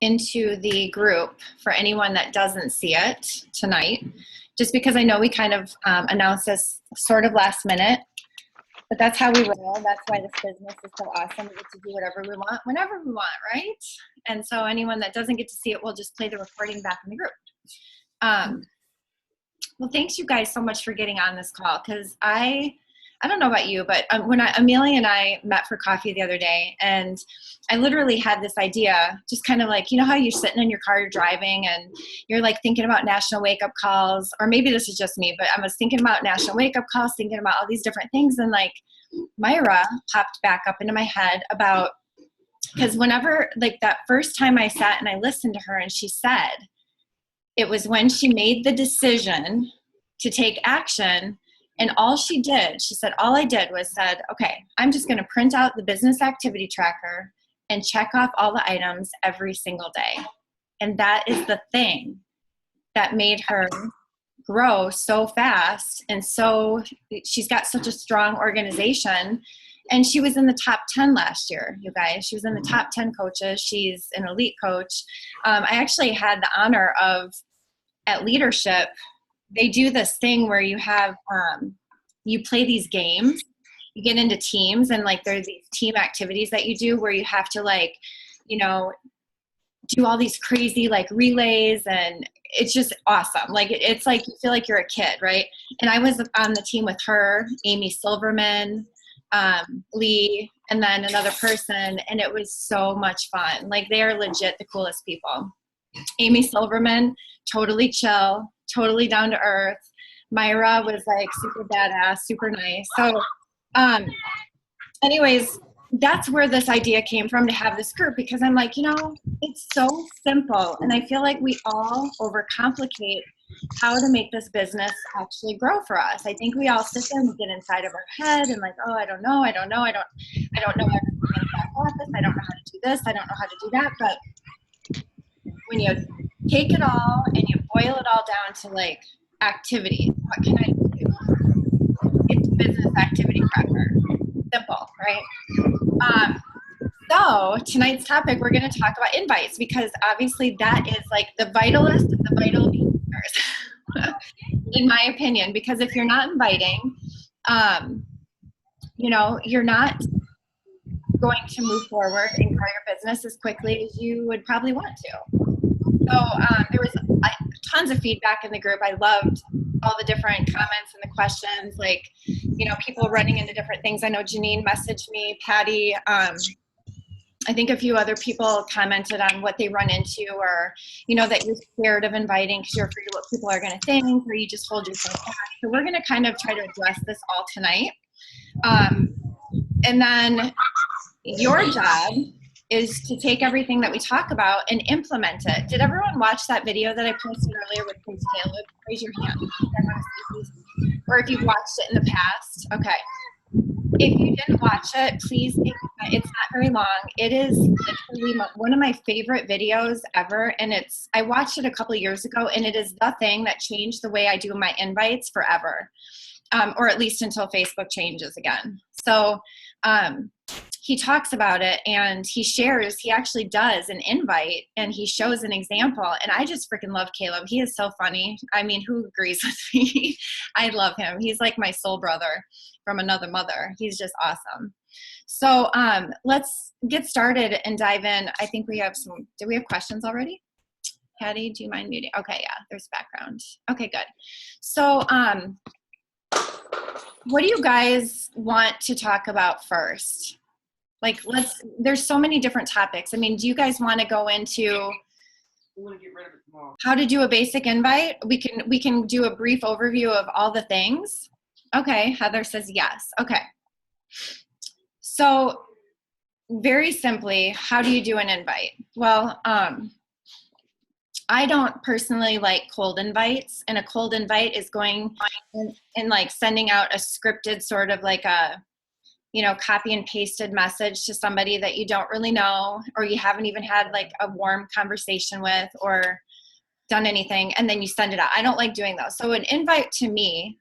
into the group for anyone that doesn't see it tonight, just because I know we kind of announced this sort of last minute, but that's how we roll. That's why this business is so awesome. We get to do whatever we want, whenever we want, right? And so anyone that doesn't get to see it, we'll just play the recording back in the group. Well, thanks you guys so much for getting on this call, because I don't know about you, but when Amelia and I met for coffee the other day, and I literally had this idea, just kind of like, you know how you're sitting in your car, you're driving, and you're like thinking about national wake-up calls, or maybe this is just me, but I was thinking about national wake-up calls, thinking about all these different things, and like Myra popped back up into my head about, because whenever, like that first time I sat and I listened to her and she said, it was when she made the decision to take action. And all she did, she said, all I did was said, okay, I'm just going to print out the business activity tracker and check off all the items every single day. And that is the thing that made her grow so fast. And so she's got such a strong organization. And she was in the top 10 last year, you guys. She was in the top 10 coaches. She's an elite coach. I actually had the honor of, at Leadership, they do this thing where you have, you play these games, you get into teams, and like there's these team activities that you do where you have to like, you know, do all these crazy like relays, and it's just awesome. Like it's like, you feel like you're a kid, right? And I was on the team with her, Amy Silverman, Lee, and then another person, and it was so much fun. Like they are legit the coolest people. Amy Silverman, totally chill, totally down to earth. Myra was like super badass, super nice. So anyways, that's where this idea came from, to have this group, because I'm like, you know, it's so simple. And I feel like we all overcomplicate how to make this business actually grow for us. I think we all sit there and get inside of our head and like, oh, I don't know everything in the back office. I don't know how to do this. I don't know how to do that. But when you take it all and you boil it all down to like activities, what can I do? It's business activity tracker. Simple, right? So tonight's topic, we're going to talk about invites, because obviously that is like the vitalist of the vital behaviors, in my opinion. Because if you're not inviting, you know, you're not going to move forward and grow your business as quickly as you would probably want to. So there was tons of feedback in the group. I loved all the different comments and the questions, like, you know, people running into different things. I know Janine messaged me, Patty, I think a few other people commented on what they run into, or, you know, that you're scared of inviting because you're afraid of what people are going to think, or you just hold yourself back. So we're going to kind of try to address this all tonight. And then your job is to take everything that we talk about and implement it. Did everyone watch that video that I posted earlier with Coach Caleb? Raise your hand. Or if you've watched it in the past. Okay. If you didn't watch it, please, it's not very long. It is literally one of my favorite videos ever. And I watched it a couple of years ago, and it is the thing that changed the way I do my invites forever. Or at least until Facebook changes again. So he talks about it, and he actually does an invite, and he shows an example. And I just freaking love Caleb. He is so funny. I mean, who agrees with me? I love him. He's like my soul brother from another mother. He's just awesome. So let's get started and dive in. I think we have do we have questions already? Patty, do you mind muting? Okay, yeah, there's background. Okay, good. So what do you guys want to talk about first? Like, there's so many different topics. I mean, do you guys want to go into how to do a basic invite? We can do a brief overview of all the things. Okay, Heather says yes. Okay. So very simply, how do you do an invite? Well, I don't personally like cold invites, and a cold invite is going and like sending out a scripted sort of like a, you know, copy and pasted message to somebody that you don't really know, or you haven't even had like a warm conversation with or done anything, and then you send it out. I don't like doing those. So an invite to me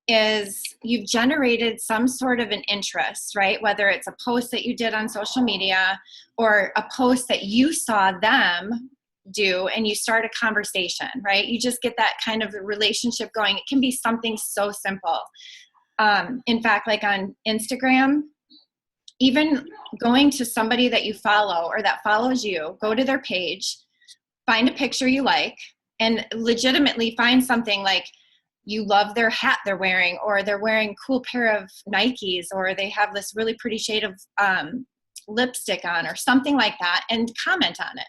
is you've generated some sort of an interest, right? Whether it's a post that you did on social media or a post that you saw them do and you start a conversation, right? You just get that kind of a relationship going. It can be something so simple. In fact, like on Instagram, even going to somebody that you follow or that follows you, go to their page, find a picture you like, and legitimately find something like you love their hat they're wearing, or they're wearing a cool pair of Nikes, or they have this really pretty shade of lipstick on, or something like that, and comment on it.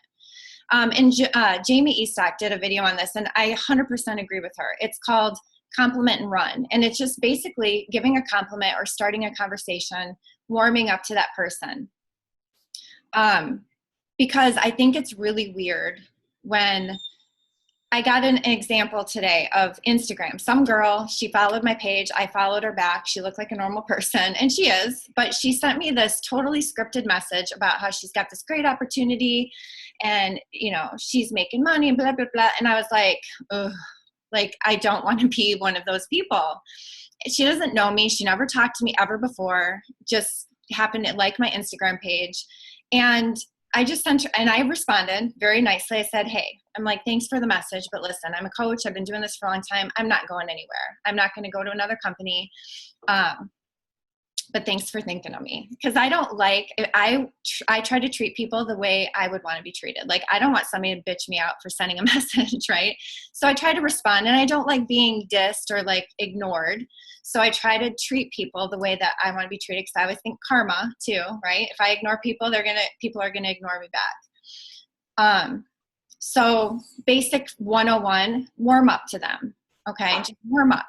Jamie Estock did a video on this, and I 100% agree with her. It's called Compliment and Run. And it's just basically giving a compliment or starting a conversation, warming up to that person. Because I think it's really weird when I got an example today of Instagram. Some girl, she followed my page. I followed her back. She looked like a normal person, and she is, but she sent me this totally scripted message about how she's got this great opportunity and, you know, she's making money and blah, blah, blah. And I was like, ugh, like, I don't want to be one of those people. She doesn't know me. She never talked to me ever before, just happened to like my Instagram page. And I just sent her, and I responded very nicely. I said, hey, I'm like, thanks for the message, but listen, I'm a coach. I've been doing this for a long time. I'm not going anywhere. I'm not going to go to another company. But thanks for thinking of me. Because I don't like, I try to treat people the way I would want to be treated. Like, I don't want somebody to bitch me out for sending a message, right? So I try to respond, and I don't like being dissed or like ignored. So I try to treat people the way that I want to be treated, because I always think karma too, right? If I ignore people, people are gonna ignore me back. So basic 101, warm up to them. Okay, just warm up.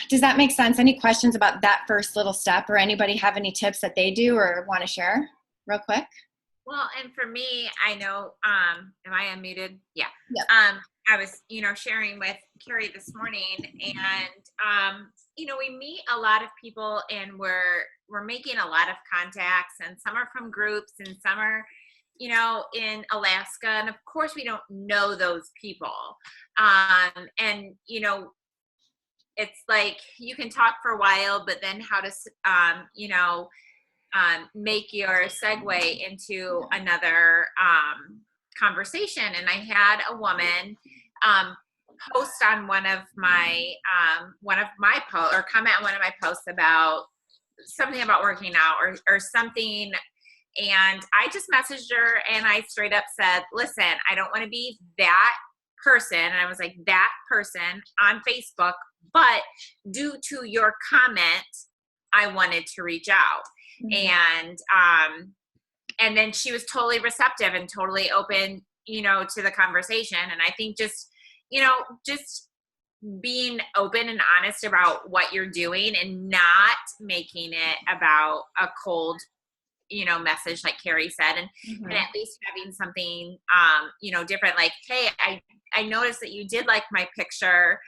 Does that make sense? Any questions about that first little step, or anybody have any tips that they do or want to share real quick? Well, and for me, I know, am I unmuted? Yeah. Yep. I was, sharing with Carrie this morning, and, we meet a lot of people, and we're making a lot of contacts, and some are from groups, and some are, in Alaska. And of course we don't know those people. And, it's like, you can talk for a while, but then how to, make your segue into another conversation. And I had a woman post on one of my posts, or comment on one of my posts about something about working out or something. And I just messaged her, and I straight up said, listen, I don't want to be that person. And I was like, that person on Facebook, but due to your comment, I wanted to reach out. Mm-hmm. And then she was totally receptive and totally open, to the conversation. And I think just being open and honest about what you're doing, and not making it about a cold, message, like Carrie said, and, mm-hmm. and at least having something, different, like, hey, I noticed that you did like my picture,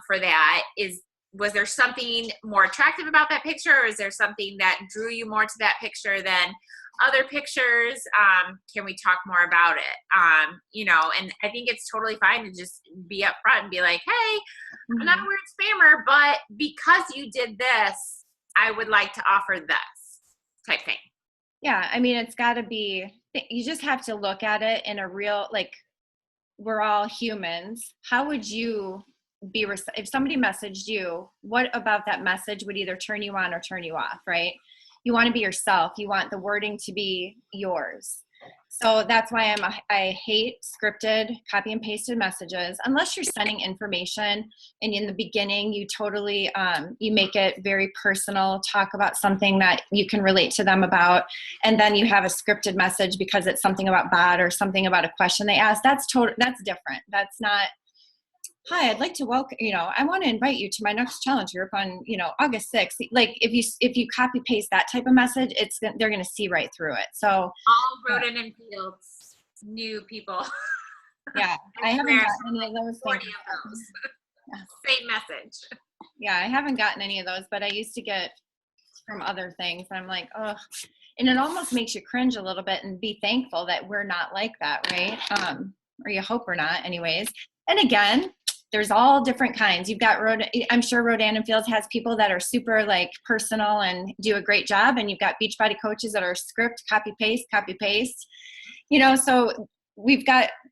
for that. Was there something more attractive about that picture, or is there something that drew you more to that picture than other pictures? Can we talk more about it? And I think it's totally fine to just be upfront and be like, hey, mm-hmm. I'm not a weird spammer, but because you did this, I would like to offer this type thing. Yeah. I mean, it's gotta be, you just have to look at it in a real, like, we're all humans. How would you be, if somebody messaged you, what about that message would either turn you on or turn you off, right? You want to be yourself. You want the wording to be yours. So that's why I hate scripted, copy and pasted messages, unless you're sending information and in the beginning you totally, you make it very personal, talk about something that you can relate to them about, and then you have a scripted message because it's something about bot or something about a question they ask. That's different. That's not, hi, I'd like to welcome, I want to invite you to my next challenge group on, August 6th. Like, if you copy paste that type of message, they're going to see right through it. So all Roden and Fields, new people. Yeah. I haven't gotten any of those. 40 of those. Same message. Yeah. I haven't gotten any of those, but I used to get from other things. I'm like, oh, and it almost makes you cringe a little bit and be thankful that we're not like that. Right. Or you hope we're not anyways. And again, there's all different kinds. You've got I'm sure Rodan and Fields has people that are super like personal and do a great job. And you've got Beachbody coaches that are script, copy, paste, so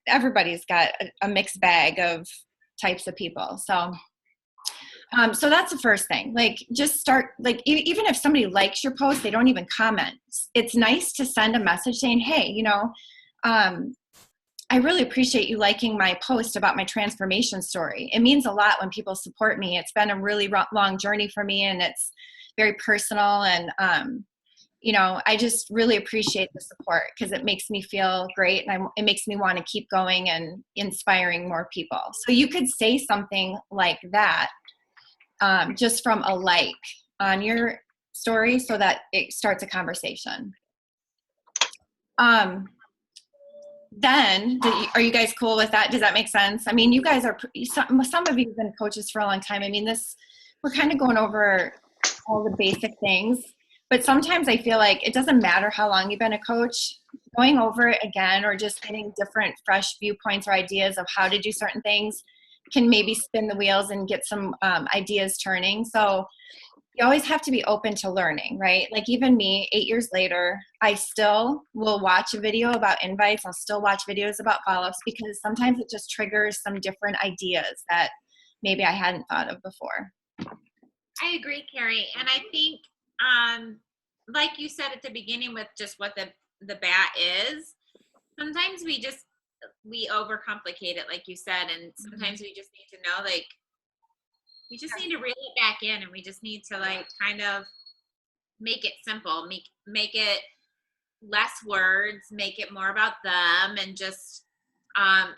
everybody's got a mixed bag of types of people. So that's the first thing. Like, just start, like, even if somebody likes your post, they don't even comment. It's nice to send a message saying, hey, I really appreciate you liking my post about my transformation story. It means a lot when people support me. It's been a really long journey for me, and it's very personal. And, I just really appreciate the support because it makes me feel great, and it makes me want to keep going and inspiring more people. So you could say something like that. Just from a like on your story so that it starts a conversation. Then, are you guys cool with that? Does that make sense? I mean, you guys are, some of you have been coaches for a long time. I mean, we're kind of going over all the basic things, but sometimes I feel like it doesn't matter how long you've been a coach, going over it again or just getting different fresh viewpoints or ideas of how to do certain things can maybe spin the wheels and get some ideas turning. So you always have to be open to learning, right? Like, even me, 8 years later, I still will watch a video about invites. I'll still watch videos about follow-ups because sometimes it just triggers some different ideas that maybe I hadn't thought of before. I agree, Carrie. And I think, like you said at the beginning with just what the BAT is, sometimes we overcomplicate it, like you said, and sometimes we just need to know, like, we just need to reel it back in, and we just need to, like, kind of make it simple, make it less words, make it more about them, and just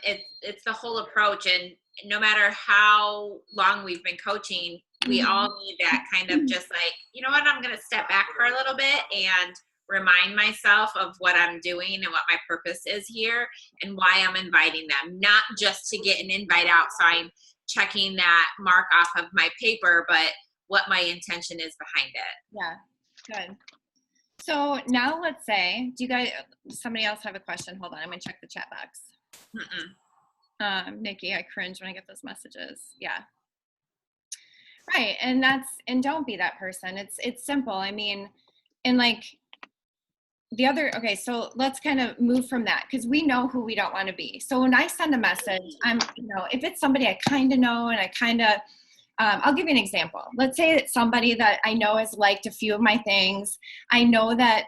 it's the whole approach. And no matter how long we've been coaching, we all need that kind of just like, you know what, I'm going to step back for a little bit and remind myself of what I'm doing and what my purpose is here and why I'm inviting them, not just to get an invite out so I'm checking that mark off of my paper, but what my intention is behind it. Yeah, good. So now let's say, somebody else have a question? Hold on, I'm gonna check the chat box. Nikki, I cringe when I get those messages. Yeah. Right, and don't be that person. It's simple. I mean, and like, okay, so let's kind of move from that because we know who we don't want to be. So when I send a message, if it's somebody I kind of know and I kind of, I'll give you an example. Let's say it's somebody that I know has liked a few of my things. I know that,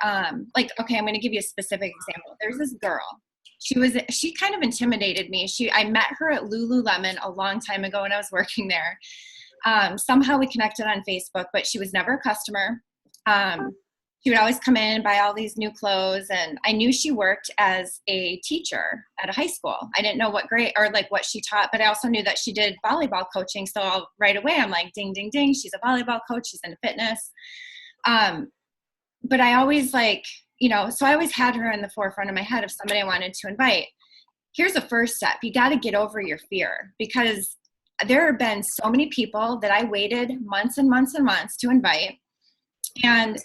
okay, I'm going to give you a specific example. There's this girl. She kind of intimidated me. I met her at Lululemon a long time ago when I was working there. Somehow we connected on Facebook, but she was never a customer. She would always come in and buy all these new clothes. And I knew she worked as a teacher at a high school. I didn't know what grade or like what she taught, but I also knew that she did volleyball coaching. So right away, I'm like, ding, ding, ding. She's a volleyball coach. She's into fitness. But I always so I always had her in the forefront of my head of somebody I wanted to invite. Here's the first step. You got to get over your fear because there have been so many people that I waited months and months and months to invite. And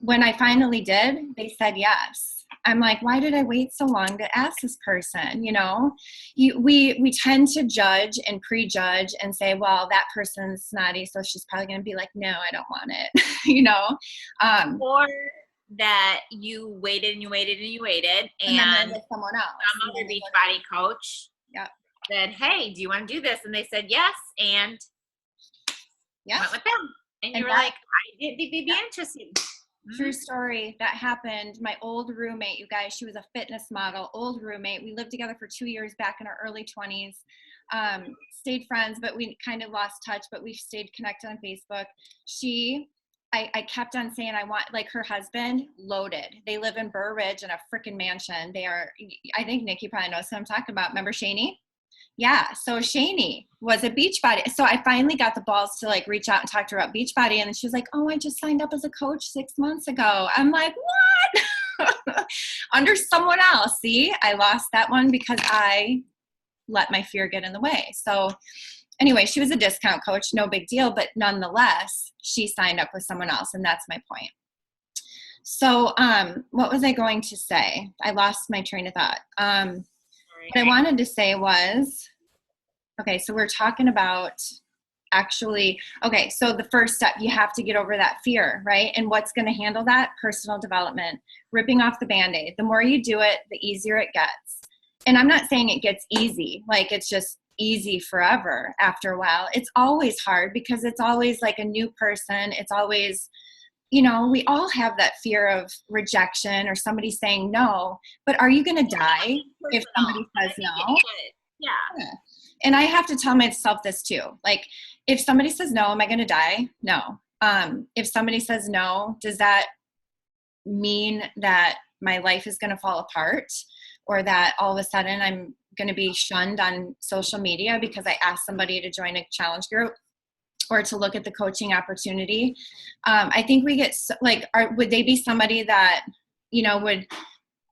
when I finally did, they said yes. I'm like, why did I wait so long to ask this person? We tend to judge and prejudge and say, well, that person's snotty, so she's probably going to be like, no, I don't want it, Or that you waited and you waited and you waited, and then there's someone else. Some other Beachbody coach said, hey, do you want to do this? And they said yes, and went with them. And you were like, I didn't think they'd be interested. True story. That happened. My old roommate, you guys, she was a fitness model, old roommate. We lived together for 2 years back in our early 20s. Stayed friends, but we kind of lost touch, but we stayed connected on Facebook. I kept on saying I want, like, her husband, loaded. They live in Burr Ridge in a freaking mansion. I think Nikki probably knows who I'm talking about. Remember Shani? Yeah, so Shani was a Beachbody. So I finally got the balls to like reach out and talk to her about Beachbody. And then she was like, oh, I just signed up as a coach 6 months ago. I'm like, what? Under someone else. See, I lost that one because I let my fear get in the way. So anyway, she was a discount coach, no big deal. But nonetheless, she signed up with someone else. And that's my point. So what was I going to say? I lost my train of thought. What I wanted to say was, Okay, so we're talking about actually, okay, so the first step, you have to get over that fear, right? And what's going to handle that? Personal development, ripping off the Band-Aid. The more you do it, the easier it gets. And I'm not saying it gets easy, like it's just easy forever after a while. It's always hard because it's always like a new person. It's always, you know, we all have that fear of rejection or somebody saying no, but are you going to die if somebody says no? Yeah. And I have to tell myself this too. Like, if somebody says no, am I going to die? No. If somebody says no, does that mean that my life is going to fall apart, or that all of a sudden I'm going to be shunned on social media because I asked somebody to join a challenge group or to look at the coaching opportunity? I think we get would they be somebody that, you know, would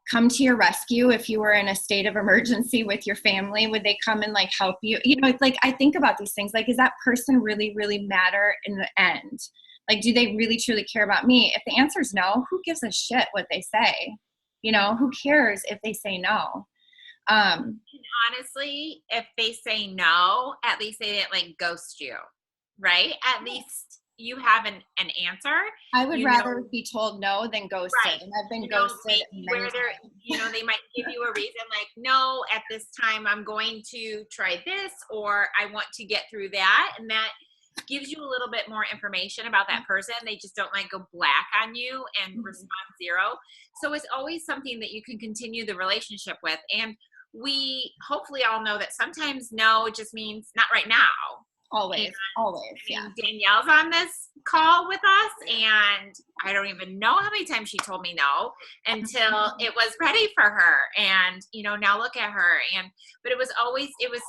come to your rescue if you were in a state of emergency with your family? Would they come and like help you? You know, it's like, I think about these things, like, does that person really, really matter in the end? Like, do they really truly care about me? If the answer is no, who gives a shit what they say? You know, who cares if they say no? Honestly, if they say no, at least they didn't like ghost you, right? At least you have an answer. I would rather be told no than ghosted. Right. And I've been You know, ghosted where many they're, times. you know, they might give you a reason like, no, at this time I'm going to try this, or I want to get through that. And that gives you a little bit more information about that person. They just don't like go black on you and respond zero. So it's always something that you can continue the relationship with. And we hopefully all know that sometimes no just means not right now. Always, yeah. Danielle's on this call with us, and I don't even know how many times she told me no until it was ready for her. And, you know, now look at her. But it was always, it was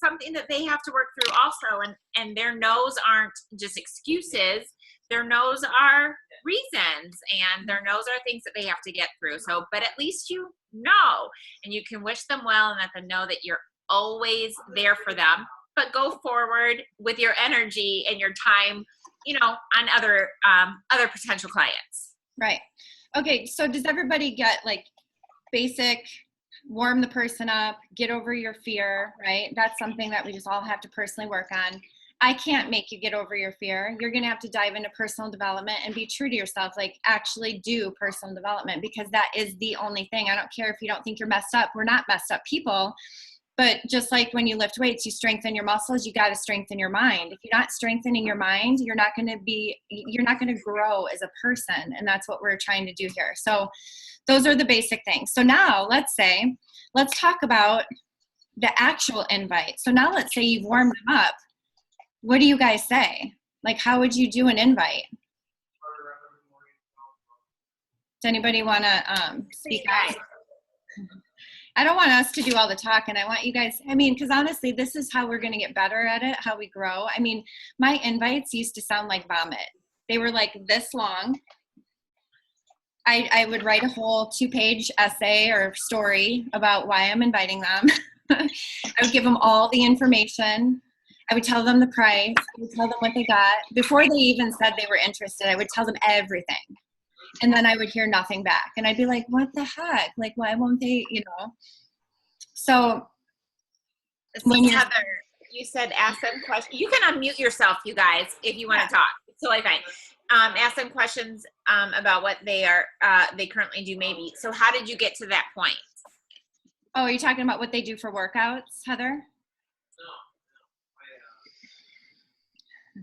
something that they have to work through also. And their no's aren't just excuses. Their no's are reasons, and their no's are things that they have to get through. So, but at least you know, and you can wish them well and let them know that you're always there for them. But go forward with your energy and your time, you know, on other potential clients. Right. Okay. So does everybody get like basic, warm the person up, get over your fear, right? That's something that we just all have to personally work on. I can't make you get over your fear. You're going to have to dive into personal development and be true to yourself. Like, actually do personal development, because that is the only thing. I don't care if you don't think you're messed up. We're not messed up people. But just like when you lift weights, you strengthen your muscles, you got to strengthen your mind. If you're not strengthening your mind, you're not going to grow as a person. And that's what we're trying to do here. So those are the basic things. So now let's talk about the actual invite. So now let's say you've warmed them up. What do you guys say? Like, how would you do an invite? Does anybody want to speak out? I don't want us to do all the talking. I want you guys, because honestly, this is how we're going to get better at it, how we grow. I mean, my invites used to sound like vomit. They were like this long. I would write a whole 2-page essay or story about why I'm inviting them. I would give them all the information. I would tell them the price. I would tell them what they got. Before they even said they were interested, I would tell them everything. And then I would hear nothing back. And I'd be like, what the heck? Like, why won't they, you know? So when Heather, you said ask them questions. You can unmute yourself, you guys, if you want to talk. It's totally fine. Ask them questions about what they currently do maybe. So how did you get to that point? Oh, are you talking about what they do for workouts, Heather?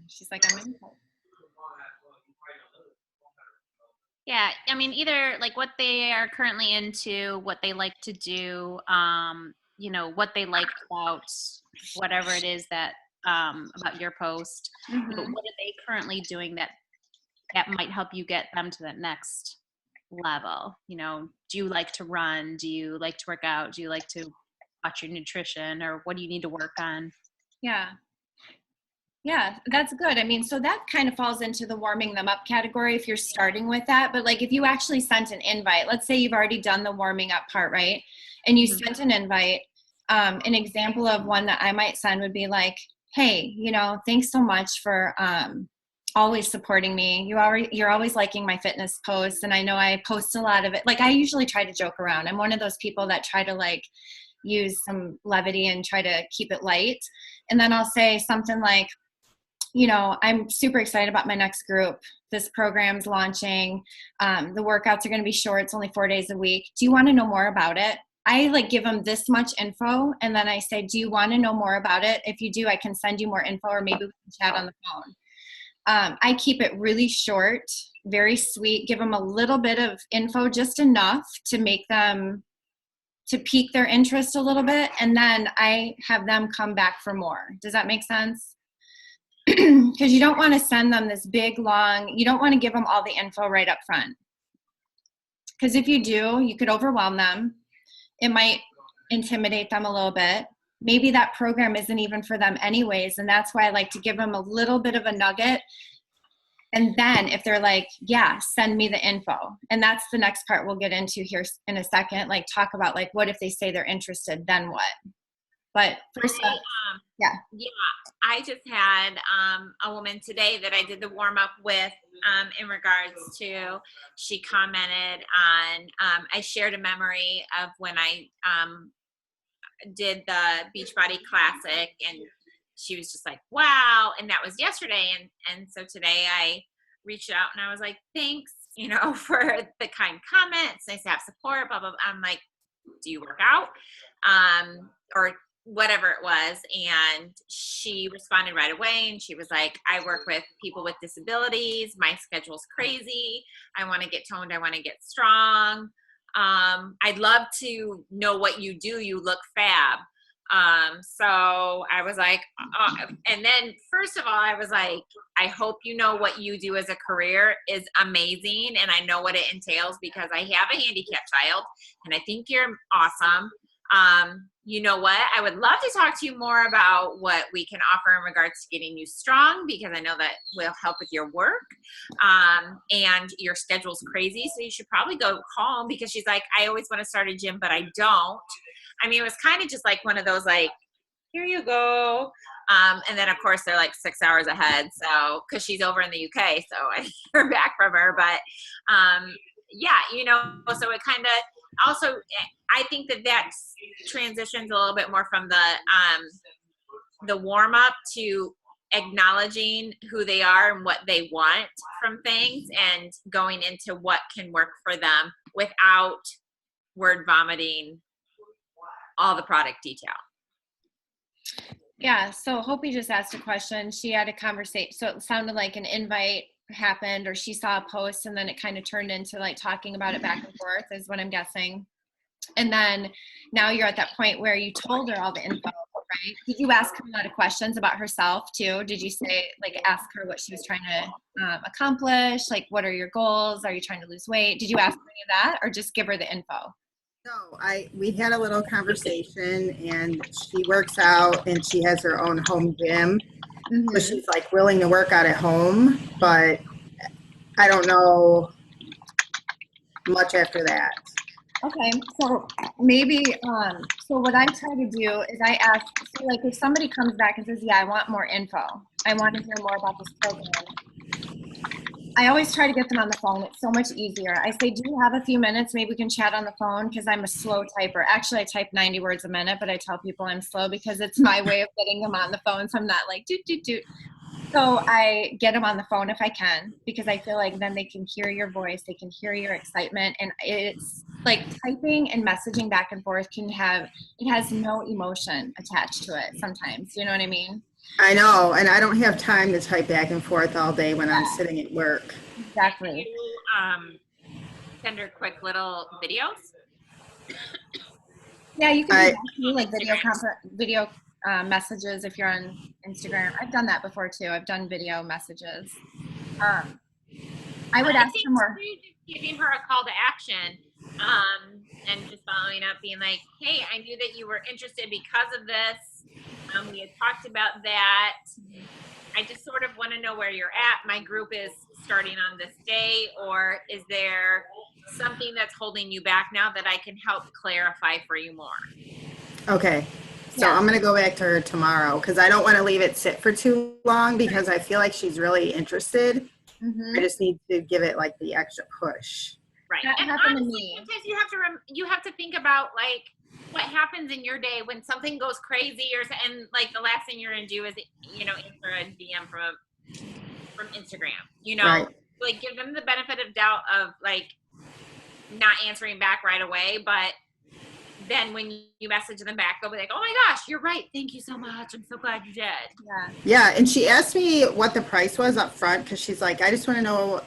She's like, I'm in. Yeah, I mean, either like what they are currently into, what they like to do, you know, what they like about whatever it is that about your post. Mm-hmm. You know, what are they currently doing that might help you get them to that next level? You know, do you like to run? Do you like to work out? Do you like to watch your nutrition, or what do you need to work on? Yeah, that's good. I mean, so that kind of falls into the warming them up category if you're starting with that. But like, if you actually sent an invite, let's say you've already done the warming up part, right? And you sent an invite, an example of one that I might send would be like, hey, you know, thanks so much for always supporting me. You're always liking my fitness posts. And I know I post a lot of it. Like, I usually try to joke around. I'm one of those people that try to like use some levity and try to keep it light. And then I'll say something like, you know, I'm super excited about my next group. This program's launching. The workouts are going to be short. It's only 4 days a week. Do you want to know more about it? I like give them this much info, and then I say, do you want to know more about it? If you do, I can send you more info, or maybe we can chat on the phone. I keep it really short, very sweet, give them a little bit of info, just enough to make them, to pique their interest a little bit, and then I have them come back for more. Does that make sense? Because you don't want to send them this big, long, you don't want to give them all the info right up front. Because if you do, you could overwhelm them. It might intimidate them a little bit. Maybe that program isn't even for them anyways, and that's why I like to give them a little bit of a nugget. And then if they're like, yeah, send me the info. And that's the next part we'll get into here in a second, like talk about like, what if they say they're interested, then what? But first up, yeah, I just had a woman today that I did the warm up with in regards to, she commented on, I shared a memory of when I did the Beachbody Classic, and she was just like, wow. And that was yesterday. And so today I reached out and I was like, thanks, you know, for the kind comments. Nice to have support, blah, blah, blah. I'm like, do you work out? Or whatever it was. And she responded right away. And she was like, I work with people with disabilities. My schedule's crazy. I want to get toned. I want to get strong. I'd love to know what you do. You look fab. So I was like, and then first of all, I was like, I hope you know what you do as a career is amazing. And I know what it entails because I have a handicapped child and I think you're awesome. You know what? I would love to talk to you more about what we can offer in regards to getting you strong, because I know that will help with your work. And your schedule's crazy, so you should probably go home, because she's like, I always want to start a gym, but I don't. I mean, it was kind of just like one of those, like, here you go. And then of course they're like 6 hours ahead. So, cause she's over in the UK, so I hear back from her, but, yeah, you know, so it kind of also, I think that transitions a little bit more from the warm up to acknowledging who they are and what they want from things, and going into what can work for them without word vomiting all the product detail. Yeah, so Hopi just asked a question. She had a conversation, so it sounded like an invite happened, or she saw a post and then it kind of turned into like talking about it back and forth, is what I'm guessing. And then now you're at that point where you told her all the info, right? Did you ask her a lot of questions about herself too? Did you say, like, ask her what she was trying to accomplish? Like, what are your goals? Are you trying to lose weight? Did you ask her any of that, or just give her the info? No, we had a little conversation, and she works out and she has her own home gym. So she's like willing to work out at home, but I don't know much after that. Okay, so maybe, so what I try to do is I ask, so like if somebody comes back and says, yeah, I want more info, I want to hear more about this program, I always try to get them on the phone. It's so much easier. I say, do you have a few minutes? Maybe we can chat on the phone, because I'm a slow typer. Actually, I type 90 words a minute, but I tell people I'm slow because it's my way of getting them on the phone, so I'm not like, doot, doot, doot. So I get them on the phone if I can, because I feel like then they can hear your voice, they can hear your excitement, and it's like typing and messaging back and forth it has no emotion attached to it sometimes. You know what I mean? I know, and I don't have time to type back and forth all day when I'm sitting at work. Exactly. You, send her quick little videos. Yeah, you can do that too, like video messages if you're on Instagram. I've done that before too. I've done video messages. I would ask for more. Just giving her a call to action, and just following up, being like, hey, I knew that you were interested because of this. We had talked about that. I just sort of want to know where you're at. My group is starting on this day, or is there something that's holding you back now that I can help clarify for you more? Okay. So Yeah. I'm going to go back to her tomorrow, because I don't want to leave it sit for too long, because I feel like she's really interested. I just need to give it like the extra push. Right. That And happened to honestly, me. sometimes you have to think about, like, what happens in your day when something goes crazy and like the last thing you're gonna do is, answer a DM from Instagram, Right. like give them the benefit of doubt of like not answering back right away, but then when you message them back, they'll be like, oh my gosh, you're right. Thank you so much. I'm so glad you did. Yeah. Yeah, and she asked me what the price was up front because she's like, I just want to know,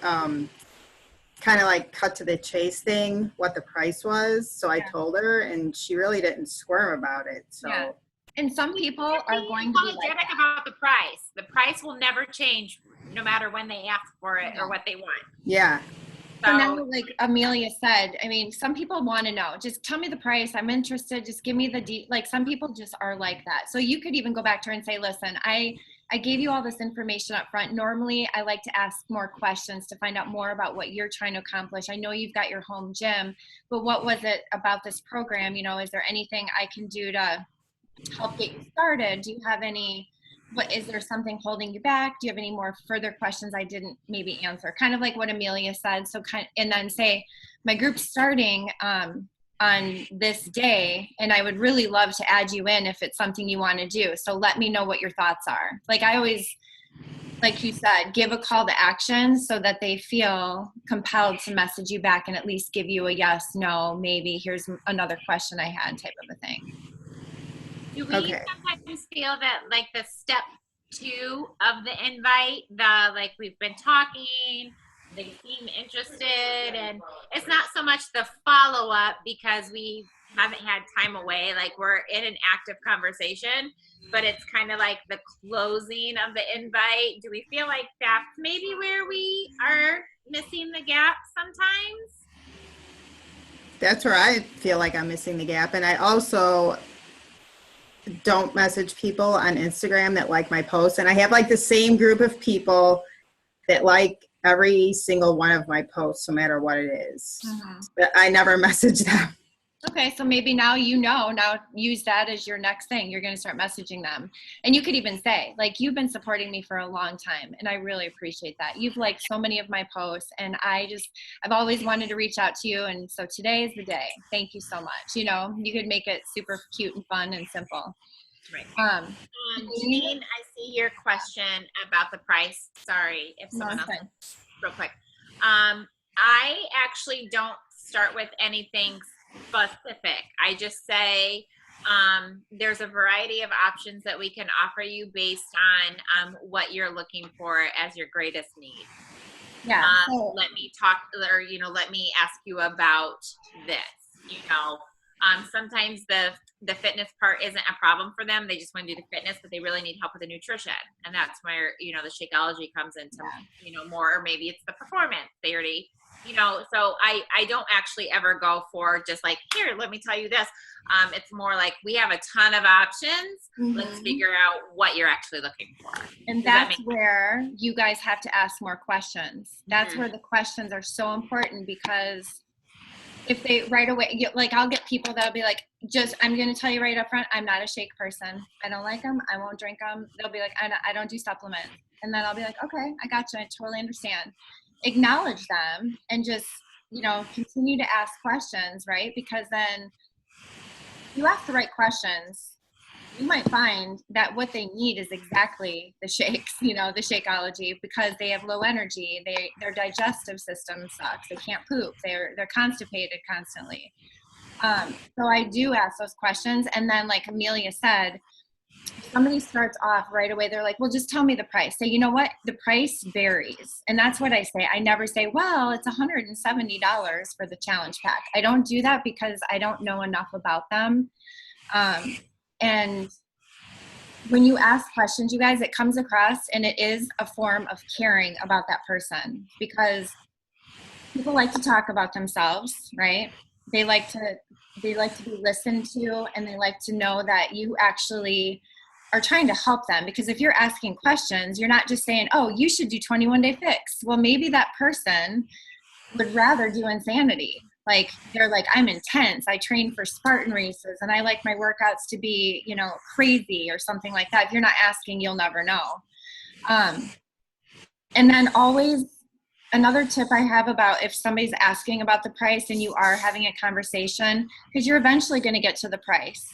kind of like cut to the chase thing, what the price was. So I told her, and she really didn't squirm about it. So. Yeah. And some people are going to be like apologetic about the price. The price will never change no matter when they ask for it or what they want. Yeah. So now, like Amelia said, I mean, some people want to know, just tell me the price. I'm interested. Just give me like some people just are like that. So you could even go back to her and say, listen, I gave you all this information up front. Normally, I like to ask more questions to find out more about what you're trying to accomplish. I know you've got your home gym, but what was it about this program? Is there anything I can do to help get you started? Do you have is there something holding you back? Do you have any more further questions I didn't maybe answer? Kind of like what Amelia said. So and then say, my group's starting on this day, and I would really love to add you in if it's something you want to do. So let me know what your thoughts are. Like I always, like you said, give a call to action so that they feel compelled to message you back and at least give you a yes, no, maybe here's another question I had type of a thing. Do we sometimes feel that like the step 2 of the invite, like we've been talking, they seem interested, and it's not so much the follow-up because we haven't had time away, like we're in an active conversation, but it's kind of like the closing of the invite. Do we feel like that's maybe where we are missing the gap sometimes? That's where I feel like I'm missing the gap. And I also don't message people on Instagram that like my posts. And I have like the same group of people that like every single one of my posts, no matter what it is. Mm-hmm. But I never message them. Okay, so maybe now now use that as your next thing. You're going to start messaging them. And you could even say, like, you've been supporting me for a long time, and I really appreciate that. You've liked so many of my posts, and I've always wanted to reach out to you, and so today is the day. Thank you so much. You could make it super cute and fun and simple. Right. Janine, I see your question about the price. Sorry if someone else, real quick. I actually don't start with anything specific. I just say there's a variety of options that we can offer you based on what you're looking for as your greatest need. Yeah. Let me talk, or let me ask you about this. Sometimes the fitness part isn't a problem for them. They just want to do the fitness, but they really need help with the nutrition, and that's where the Shakeology comes into more, or maybe it's the performance. They already. So I don't actually ever go for just like, here, let me tell you this. It's more like we have a ton of options. Mm-hmm. Let's figure out what you're actually looking for. And that's where you guys have to ask more questions. That's where the questions are so important, because if they right away, like I'll get people that'll be like, I'm going to tell you right up front, I'm not a shake person. I don't like them. I won't drink them. They'll be like, I don't do supplements. And then I'll be like, okay, I got you. I totally understand. Acknowledge them and just, continue to ask questions, right? Because then you ask the right questions, you might find that what they need is exactly the shakes, the Shakeology, because they have low energy. Their digestive system sucks. They can't poop. They're constipated constantly. So I do ask those questions. And then like Amelia said, if somebody starts off right away, they're like, well, just tell me the price. Say, you know what? The price varies. And that's what I say. I never say, well, it's $170 for the challenge pack. I don't do that because I don't know enough about them. And when you ask questions, you guys, it comes across, and it is a form of caring about that person, because people like to talk about themselves, right? They like to be listened to, and they like to know that you actually are trying to help them. Because if you're asking questions, you're not just saying, oh, you should do 21-day fix. Well, maybe that person would rather do insanity. Like they're like, I'm intense. I train for Spartan races, and I like my workouts to be, crazy or something like that. If you're not asking, you'll never know. And then always another tip I have about if somebody's asking about the price and you are having a conversation, because you're eventually going to get to the price.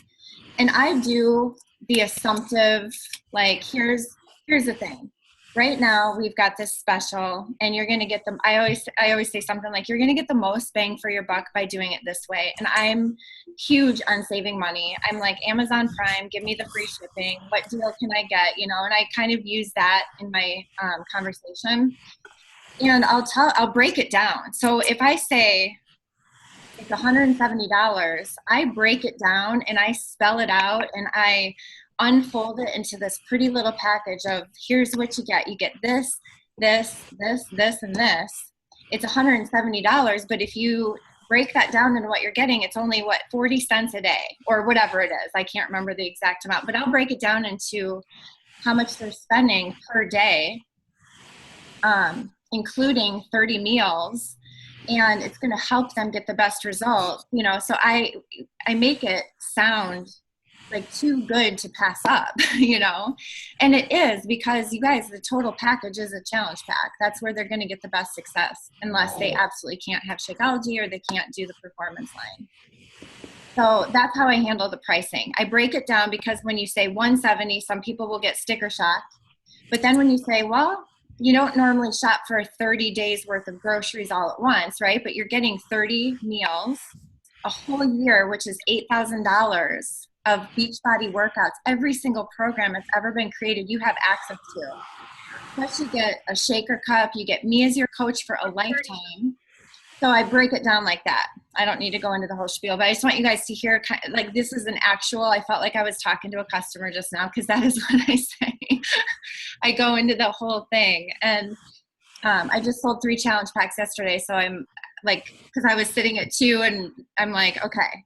And I do the assumptive, like, here's the thing. Right now we've got this special and you're going to get them. I always say something like, you're going to get the most bang for your buck by doing it this way. And I'm huge on saving money. I'm like, Amazon Prime, give me the free shipping. What deal can I get? You know, and I kind of use that in my conversation. And I'll break it down. So if I say it's $170, I break it down and I spell it out and I unfold it into this pretty little package of here's what you get. You get this, this, this, this, and this. It's $170, but if you break that down into what you're getting, it's only 40 cents a day or whatever it is. I can't remember the exact amount, but I'll break it down into how much they're spending per day, including 30 meals, and it's going to help them get the best result. You know, so I make it sound like too good to pass up, you know, and it is, because you guys, the total package is a challenge pack. That's where they're going to get the best success, unless they absolutely can't have Shakeology or they can't do the performance line. So that's how I handle the pricing. I break it down, because when you say 170, some people will get sticker shock. But then when you say, well, you don't normally shop for 30 days worth of groceries all at once, right? But you're getting 30 meals a whole year, which is $8,000 of Beachbody workouts. Every single program that's ever been created, you have access to. Plus you get a shaker cup, you get me as your coach for a lifetime. So I break it down like that. I don't need to go into the whole spiel, but I just want you guys to hear, like, this is an actual, I felt like I was talking to a customer just now, because that is what I say. I go into the whole thing. And I just sold 3 challenge packs yesterday. So I'm like, because I was sitting at 2 and I'm like, okay,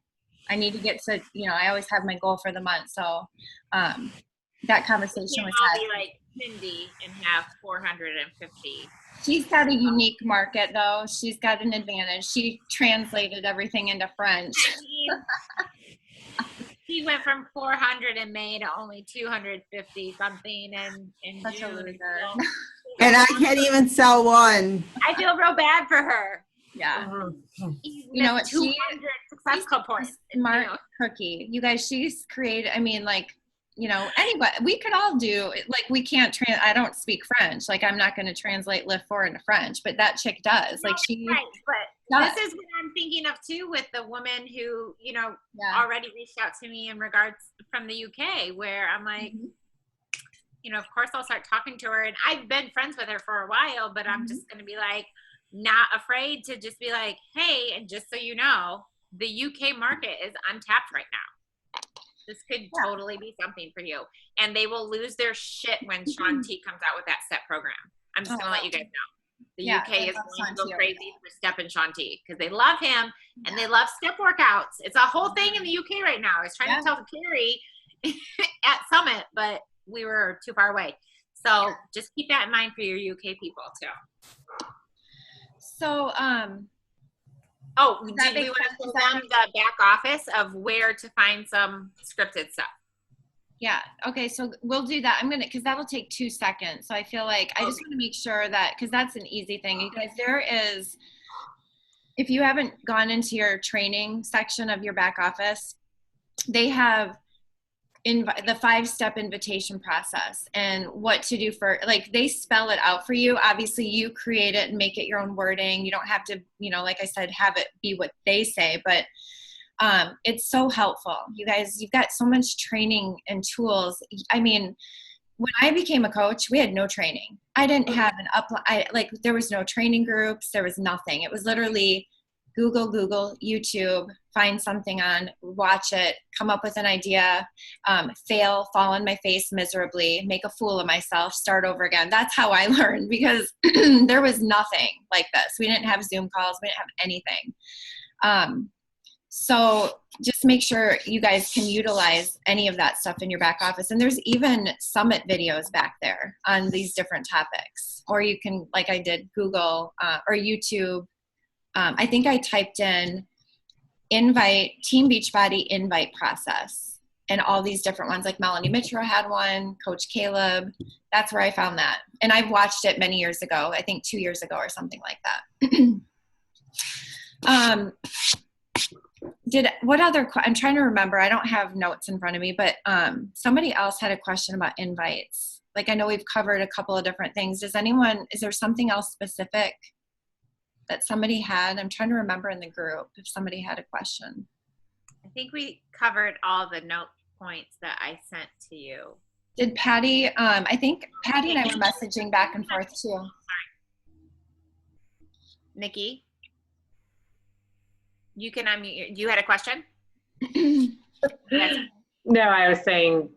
I need to get to, you know, I always have my goal for the month. So that conversation was had. Be like Cindy and have 450. She's got a unique market, though. She's got an advantage. She translated everything into French. He went from 400 in May to only 250 something in Such a June. loser. And I can't even sell one. I feel real bad for her. Yeah. You know what, 200 success points. Smart cookie. You guys, she's created, I mean, like, you know, anybody, we could all do, like, we can't, I don't speak French. Like, I'm not going to translate Lift 4 into French, but that chick does. Like, she right, but does. this is what I'm thinking of, too, with the woman who, you know, Yeah. already reached out to me in regards from the UK, where I'm like, you know, of course I'll start talking to her. And I've been friends with her for a while, but I'm just going to be like, not afraid to just be like, hey, and just so you know, the UK market is untapped right now. This could totally be something for you. And they will lose their shit when Shaun T comes out with that STEP program. I'm just going to let you guys know. The UK is going to go crazy for STEP and Shaun T, because they love him and they love STEP workouts. It's a whole thing in the UK right now. I was trying to tell Carrie at Summit, but we were too far away. So just keep that in mind for your UK people too. So, oh, do we want to show them the back office of where to find some scripted stuff? Yeah. Okay. So we'll do that. I'm going to, because that'll take 2 seconds. So I feel like I just want to make sure that, because that's an easy thing. You guys, there is, if you haven't gone into your training section of your back office, they have the 5-step invitation process and what to do for, like, they spell it out for you. Obviously you create it and make it your own wording. You don't have to, you know, like I said, have it be what they say, but it's so helpful. You guys, you've got so much training and tools. I mean, when I became a coach, we had no training. I didn't have there was no training groups. There was nothing. It was literally Google, YouTube, find something on, watch it, come up with an idea, fail, fall on my face miserably, make a fool of myself, start over again. That's how I learned, because there was nothing like this. We didn't have Zoom calls. We didn't have anything. So just make sure you guys can utilize any of that stuff in your back office. And there's even Summit videos back there on these different topics. Or you can, like I did, Google or YouTube. I think I typed in Team Beachbody invite process. and all these different ones, like Melanie Mitchell had one, Coach Caleb. That's where I found that. And I've watched it many years ago, I think 2 years ago or something like that. I'm trying to remember. I don't have notes in front of me, but somebody else had a question about invites. Like, I know we've covered a couple of different things. Is there something else specific that somebody had? I'm trying to remember in the group if somebody had a question. I think we covered all the note points that I sent to you. Did Patty, I think Patty and I were messaging back and forth too. Sorry. Nikki, you can unmute. You had a question? Yes. No, I was saying,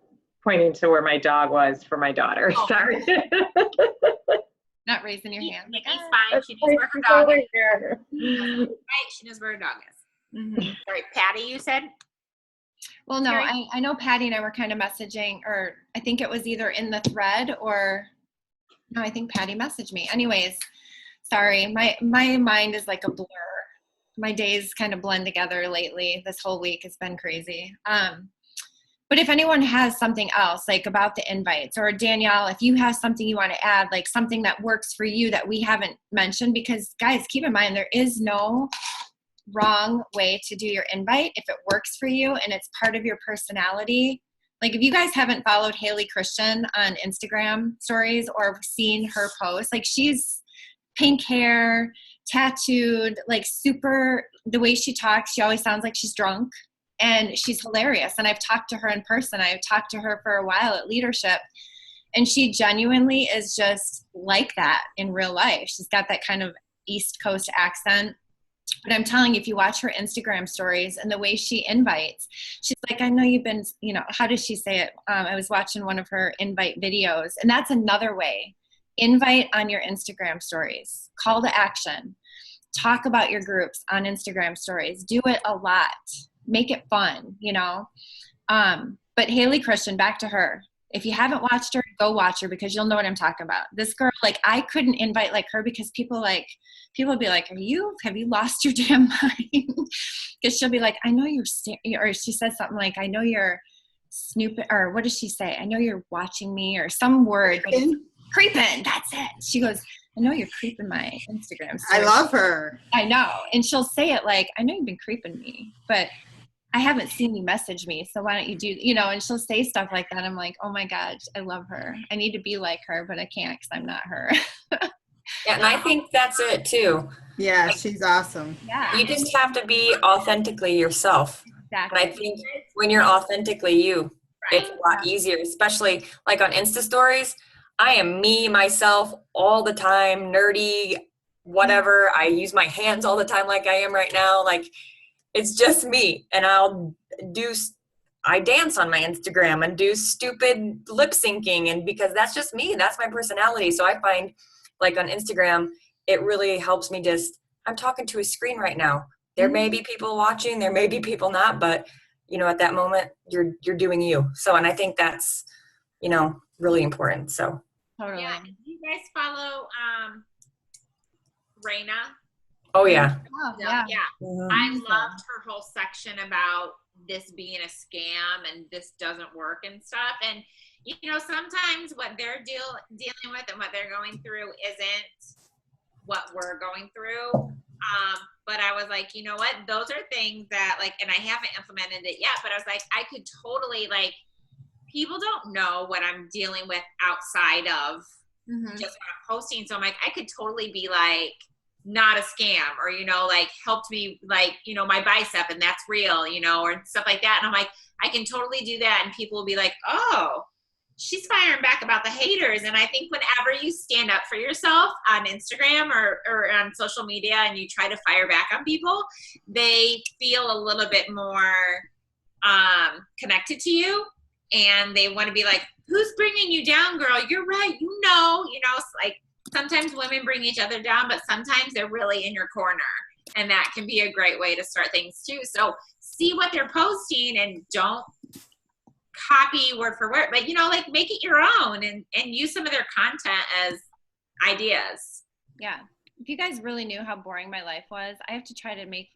pointing to where my dog was for my daughter. Oh. Sorry. Not raising your hand. Nikki's fine. She knows where her dog is. Here. Right? She knows where her dog is. Mm-hmm. Sorry, Patty, you said? Well, no, Carrie? I know Patty and I were kind of messaging, or I think it was either in the thread or, no, I think Patty messaged me. Anyways, sorry, my mind is like a blur. My days kind of blend together lately. This whole week has been crazy. But if anyone has something else, like about the invites, or Danielle, if you have something you want to add, like something that works for you that we haven't mentioned, because guys, keep in mind, there is no wrong way to do your invite if it works for you and it's part of your personality. Like, if you guys haven't followed Haley Christian on Instagram stories or seen her post, like, she's pink hair, tattooed, like super, the way she talks, she always sounds like she's drunk, and she's hilarious. And I've talked to her in person. I've talked to her for a while at Leadership, and she genuinely is just like that in real life. She's got that kind of East Coast accent. But I'm telling you, if you watch her Instagram stories and the way she invites, she's like, I know you've been, how does she say it? I was watching one of her invite videos, and that's another way. Invite on your Instagram stories. Call to action. Talk about your groups on Instagram stories. Do it a lot. Make it fun, But Haley Christian, back to her. If you haven't watched her, go watch her, because you'll know what I'm talking about. This girl, like, I couldn't invite like her, because people would be like, have you lost your damn mind? Because she'll be like, I know you're, or she says something like, I know you're snooping, or what does she say? I know you're watching me, or some word. Creeping, that's it. She goes, I know you're creeping my Instagram story. I love her. I know. And she'll say it like, I know you've been creeping me, but I haven't seen you message me, so why don't you do, and she'll say stuff like that. I'm like, oh my gosh, I love her. I need to be like her, but I can't because I'm not her. Yeah, and I think that's it too. Yeah, she's awesome. Yeah, You just have to be authentically yourself. exactly. And I think when you're authentically you, it's a lot easier, especially like on Insta stories. I am me, myself, all the time, nerdy, whatever. I use my hands all the time like I am right now. Like, it's just me. And I dance on my Instagram and do stupid lip syncing, and because that's just me. That's my personality. So I find, like, on Instagram, it really helps me I'm talking to a screen right now. There may be people watching, there may be people not, but, at that moment, you're doing you. So, and I think that's, really important. So. Totally. Yeah. Do you guys follow Raina? Oh, yeah. Oh, yeah. Yeah. I loved her whole section about this being a scam and this doesn't work and stuff. And, sometimes what they're dealing with and what they're going through isn't what we're going through. But I was like, you know what? Those are things that, like, and I haven't implemented it yet, but I was like, I could totally, like, people don't know what I'm dealing with outside of just what I'm posting. So I'm like, I could totally be like, not a scam, or, like, helped me, like, my bicep, and that's real, or stuff like that. And I'm like, I can totally do that. And people will be like, oh, she's firing back about the haters. And I think whenever you stand up for yourself on Instagram or on social media and you try to fire back on people, they feel a little bit more connected to you. And they want to be like, who's bringing you down, girl? You're right. It's like, sometimes women bring each other down, but sometimes they're really in your corner. And that can be a great way to start things too. So see what they're posting and don't copy word for word, but, like, make it your own and use some of their content as ideas. Yeah. If you guys really knew how boring my life was, I have to try to make,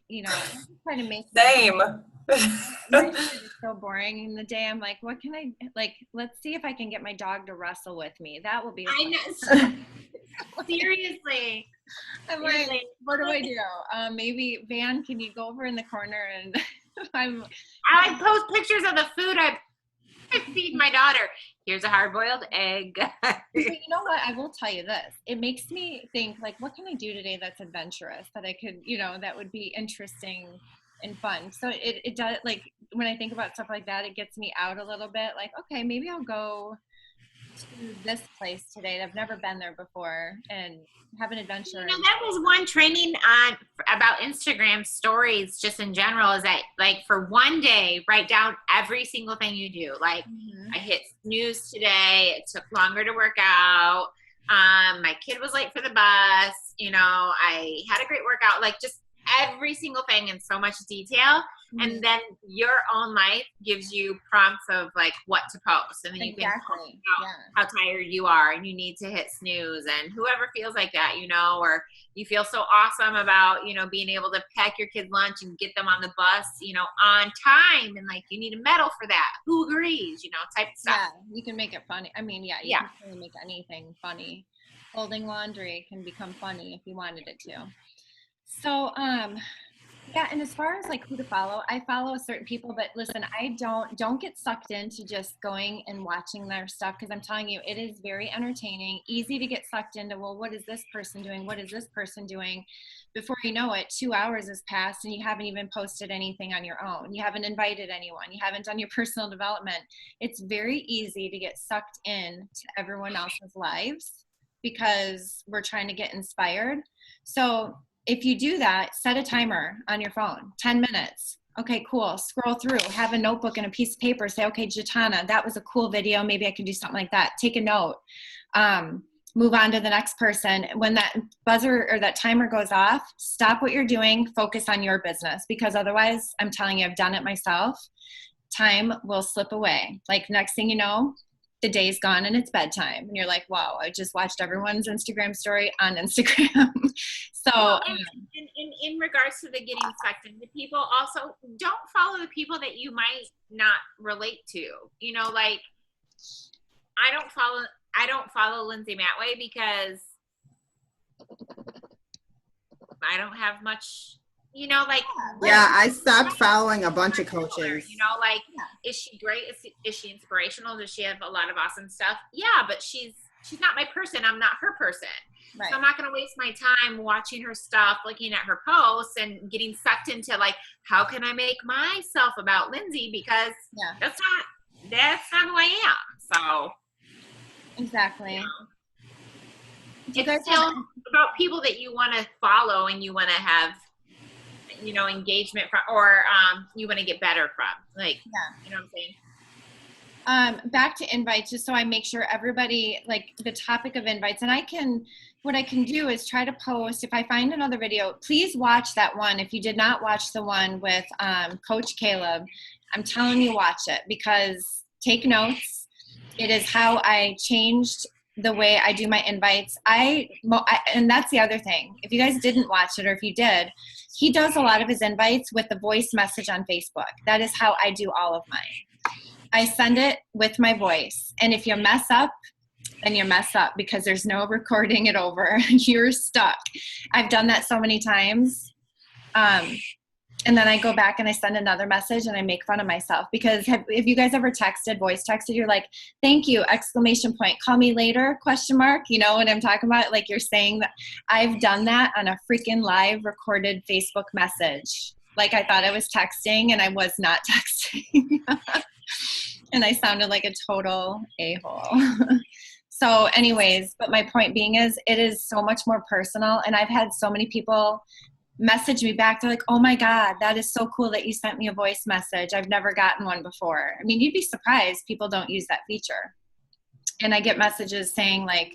Same. so boring in the day. I'm like, what can I, like, let's see if I can get my dog to wrestle with me. That will be I fun. know. Seriously. I'm like, what do I do? Maybe Van, can you go over in the corner and I post pictures of the food I feed my daughter. Here's a hard-boiled egg. But you know what? I will tell you this. It makes me think, like, what can I do today that's adventurous that I could, that would be interesting and fun. So it does, like, when I think about stuff like that, it gets me out a little bit. Like, okay, maybe I'll go to this place today. I've never been there before and have an adventure. That was one training about Instagram stories just in general, is that, like, for one day, write down every single thing you do. Like, I hit snooze today. It took longer to work out. My kid was late for the bus. I had a great workout. Like, just every single thing in so much detail. And then your own life gives you prompts of, like, what to post. And then you can post out how tired you are and you need to hit snooze. And whoever feels like that, or you feel so awesome about, being able to pack your kids' lunch and get them on the bus, on time. And, like, you need a medal for that. Who agrees, type of stuff. Yeah, you can make it funny. I mean, you can really make anything funny. Folding laundry can become funny if you wanted it to. So, yeah, and as far as, like, who to follow, I follow certain people, but listen, I don't get sucked into just going and watching their stuff, because I'm telling you, it is very entertaining, easy to get sucked into, well, what is this person doing? What is this person doing? Before you know it, 2 hours has passed and you haven't even posted anything on your own. You haven't invited anyone. You haven't done your personal development. It's very easy to get sucked in to everyone else's lives because we're trying to get inspired. So if you do that, set a timer on your phone, 10 minutes. Okay, cool. Scroll through, have a notebook and a piece of paper. Say, okay, Jatana, that was a cool video. Maybe I could do something like that. Take a note. Move on to the next person. When that buzzer or that timer goes off, stop what you're doing, focus on your business, because otherwise, I'm telling you, I've done it myself. Time will slip away. Like, next thing you know, the day's gone and it's bedtime. And you're like, wow, I just watched everyone's Instagram story on Instagram. So in regards to the getting sucked into people, also don't follow the people that you might not relate to. Like, I don't follow Lindsay Matway because I don't have much, like. Yeah, I stopped following a bunch of coaches. Like, is she great? Is she inspirational? Does she have a lot of awesome stuff? Yeah, but she's not my person. I'm not her person. Right. So I'm not going to waste my time watching her stuff, looking at her posts, and getting sucked into, like, how can I make myself about Lindsay? Because that's not who I am. So exactly. It's still about people that you want to follow and you want to have, engagement from, or you want to get better from. Like, you know what I'm saying? Back to invites, just so I make sure everybody, like, the topic of invites, and what I can do is try to post, if I find another video, please watch that one. If you did not watch the one with Coach Caleb, I'm telling you, watch it, because take notes. It is how I changed the way I do my invites. And that's the other thing. If you guys didn't watch it, or if you did, he does a lot of his invites with the voice message on Facebook. That is how I do all of mine. I send it with my voice. And if you mess up, then you mess up, because there's no recording it over. You're stuck. I've done that so many times. And then I go back and I send another message and I make fun of myself, because have you guys ever voice texted, you're like, thank you, ! Call me later, ? You know what I'm talking about? Like, you're saying that. I've done that on a freaking live recorded Facebook message. Like, I thought I was texting and I was not texting. And I sounded like a total a-hole. So anyways, but my point being is, it is so much more personal. And I've had so many people message me back. They're like, oh my God, that is so cool that you sent me a voice message. I've never gotten one before. I mean, you'd be surprised. People don't use that feature. And I get messages saying, like,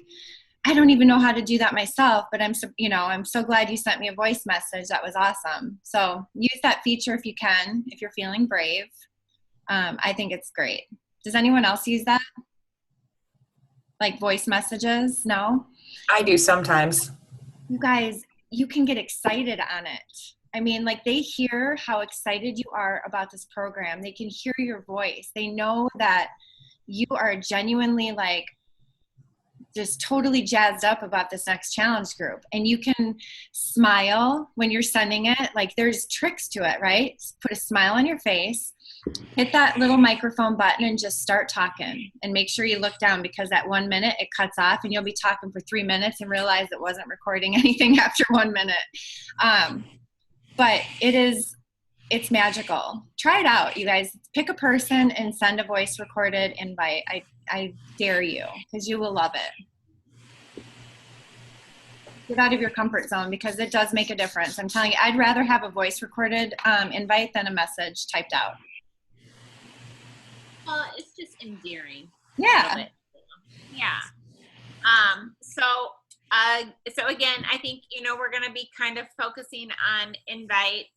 I don't even know how to do that myself, but I'm so glad you sent me a voice message. That was awesome. So use that feature if you can, if you're feeling brave. I think it's great. Does anyone else use that? Like, voice messages? No? I do sometimes. You guys, you can get excited on it. I mean, like, they hear how excited you are about this program. They can hear your voice. They know that you are genuinely, like, just totally jazzed up about this next challenge group. And you can smile when you're sending it. Like, there's tricks to it, right? Put a smile on your face, hit that little microphone button, and just start talking. And make sure you look down, because at 1 minute it cuts off and you'll be talking for 3 minutes and realize it wasn't recording anything after 1 minute. But it's magical. Try it out, you guys. Pick a person and send a voice recorded invite. I dare you, because you will love it. Get out of your comfort zone, because it does make a difference. I'm telling you, I'd rather have a voice recorded invite than a message typed out. Well, it's just endearing. Yeah. Yeah. So again, I think, we're going to be kind of focusing on invites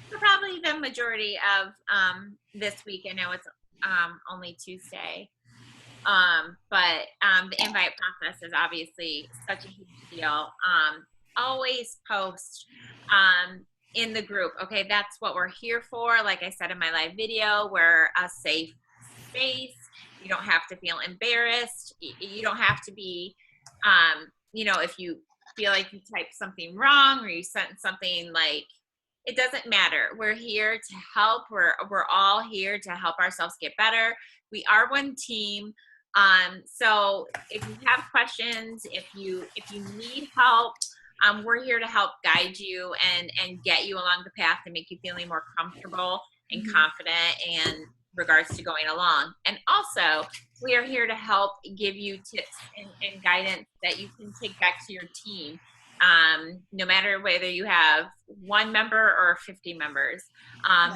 for probably the majority of this week. I know it's only Tuesday. But the invite process is obviously such a huge deal. Always post in the group. Okay, that's what we're here for. Like I said in my live video, we're a safe space. You don't have to feel embarrassed. You don't have to be, if you feel like you typed something wrong or you sent something, like, it doesn't matter. We're here to help. We're all here to help ourselves get better. We are one team. So if you have questions, if you need help, we're here to help guide you and get you along the path and make you feeling more comfortable and confident in regards to going along. And also, we are here to help give you tips and guidance that you can take back to your team. No matter whether you have 1 member or 50 members.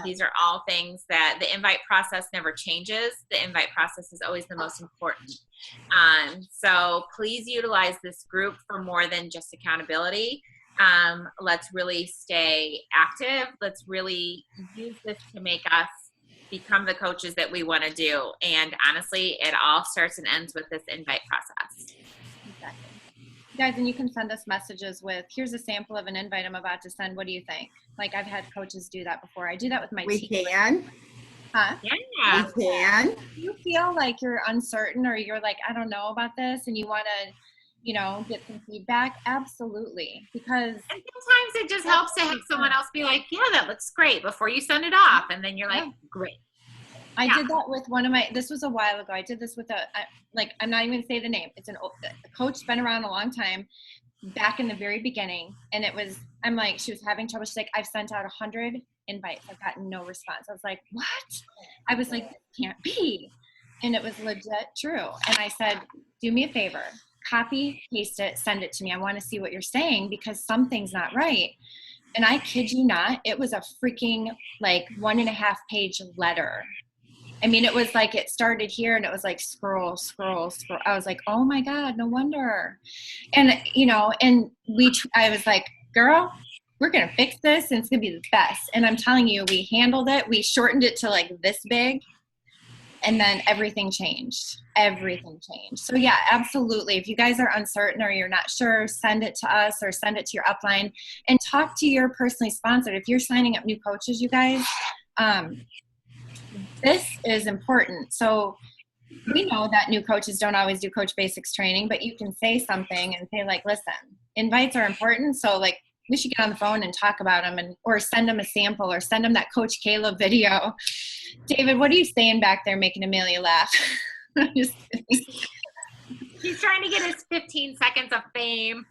These are all things that the invite process never changes. The invite process is always the most important. So please utilize this group for more than just accountability. Let's really stay active. Let's really use this to make us become the coaches that we want to do. And honestly, it all starts and ends with this invite process. Exactly. Guys, and you can send us messages with, here's a sample of an invite I'm about to send. What do you think? Like, I've had coaches do that before. I do that with my team. We can. Huh? Yeah. We can. Do you feel like you're uncertain, or you're like, I don't know about this, and you want to, get some feedback? Absolutely. Because And sometimes it just helps to have someone else be like, yeah, that looks great, before you send it off. And then you're like, great. I did that with this was a while ago. I did this with I'm not even going to say the name. It's a coach, been around a long time, back in the very beginning. And I'm like, she was having trouble. She's like, I've sent out 100 invites. I've gotten no response. I was like, what? I was like, this can't be. And it was legit true. And I said, do me a favor, copy, paste it, send it to me. I want to see what you're saying, because something's not right. And I kid you not, it was a freaking 1.5 page letter. I mean, it was like, it started here and it was like scroll. I was like, oh my God, no wonder. And, I was like, girl, we're going to fix this and it's going to be the best. And I'm telling you, we handled it. We shortened it to like this big. And then everything changed. So yeah, absolutely. If you guys are uncertain or you're not sure, send it to us or send it to your upline and talk to your personally sponsored. If you're signing up new coaches, you guys, this is important. So we know that new coaches don't always do Coach Basics training, but you can say something and say like, listen, invites are important. So we should get on the phone and talk about them, or send them a sample, or send them that Coach Caleb video. David, what are you saying back there making Amelia laugh? He's trying to get his 15 seconds of fame.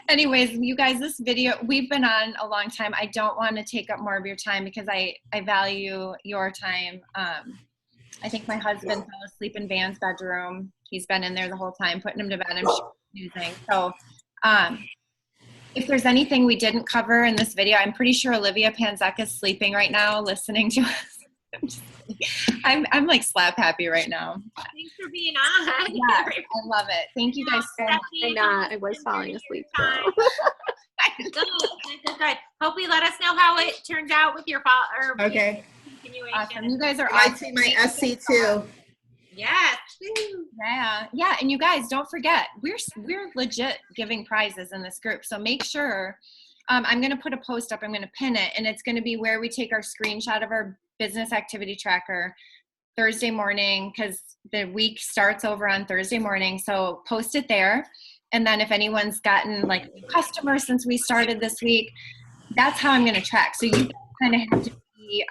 Anyways, you guys, this video, we've been on a long time. I don't want to take up more of your time, because I value your time. I think my husband fell asleep in Van's bedroom. He's been in there the whole time, putting him to bed and snoozing. So if there's anything we didn't cover in this video, I'm pretty sure Olivia Panzek is sleeping right now, listening to us. I'm like slap happy right now. Thanks for being on. Yeah, I love it. Thank you guys so much. I'm not. I was falling asleep. Good. Hope you let us know how it turns out with your Okay. continuation. Awesome. You guys are I awesome. see my SC too. Yes. Yeah. And you guys, don't forget, we're legit giving prizes in this group. So make sure I'm going to put a post up. I'm going to pin it, and it's going to be where we take our screenshot of our business activity tracker Thursday morning, because the week starts over on Thursday morning. So post it there. And then if anyone's gotten like a new customer since we started this week, that's how I'm going to track. So you kind of have to be,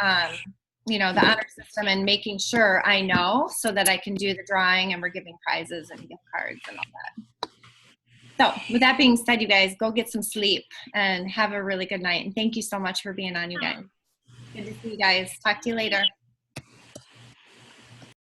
you know, the honor system and making sure I know so that I can do the drawing, and we're giving prizes and gift cards and all that. So with that being said, you guys go get some sleep and have a really good night. And thank you so much for being on, you guys. Good to see you guys. Talk to you later.